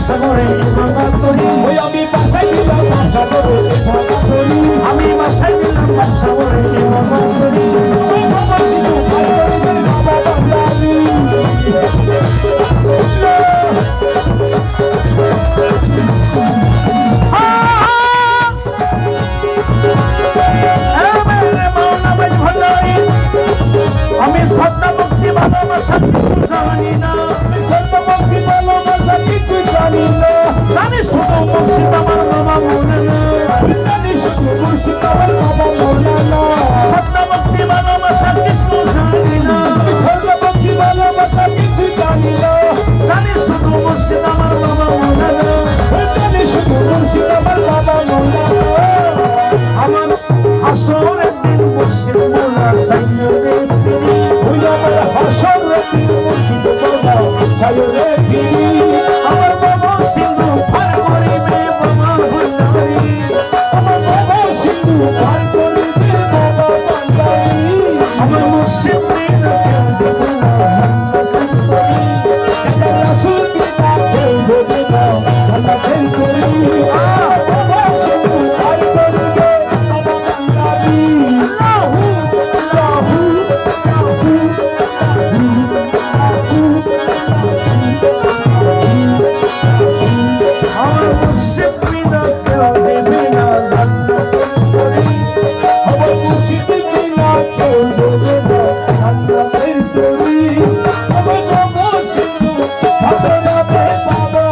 Sabor বছর একদিন মুর্শিদ মোলা সাইরে ফিরি ওই আমার হাসর একদিন মুর্শিদ মোলা সাইরে ফিরি আমার বাবা সিন্ধু পার করিবে বাবা ভান্ডারি আমার বাবা সিন্ধু পার করিবে বাবা ভান্ডারি আমার মুর্শিদ মেয়েরা কেউ দেবে না রাসূল কি তাকে দেবে না কথা ফেল করি বাবা সিন্ধু পার করিবে বাবা ভান্ডারি লাহু লাহু আমার মুর্শিদ বিনা কেউ দেবে না জান্নাত করি আমার মুর্শিদ বিনা কেউ দেবে না জান্নাতের তরি আমার বাবা সিন্ধু পাবে না বাবা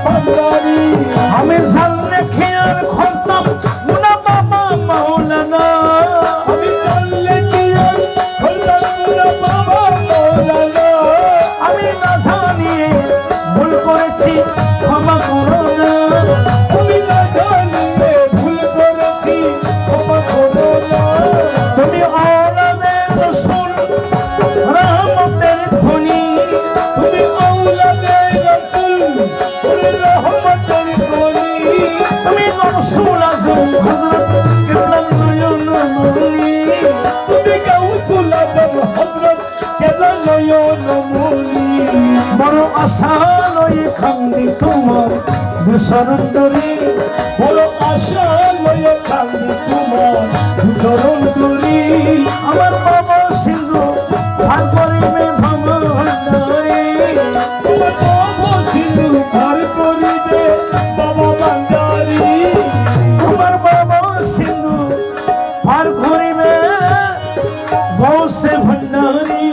ভান্ডারি আমি জানলে খেয়ার খতম মুনা বাবা মাওলানা আমি জানলে খেয়ার খতম মুনা বাবা মাওলানা আমি না জানিয়ে ভুল করেছি ক্ষমা করো না তুমি না জানিয়ে ভুল করেছি ক্ষমা করো না তুমি আওলাদে রাসূল রহমতের খনি তুমি আওলাদে রাসূল রহমতের খনি তুমি রাসূল আযম হযরত কেবলা নয়ন মনি তুমি গাউসুল আযম হযরত কেবলা নয়ন মনি বড় আশা লয়ে খান্দি তোমার চরণ ধরি বড় আশা লয়ে খান্দি তোমার চরণ ধরি আমার বাবা সিন্ধু পার করিবে বাবা ভান্ডারি আমার বাবা সিন্ধু পার করিবে বাবা ভান্ডারি আমার বাবা সিন্ধু পার করিবে গৌসে ভান্ডারি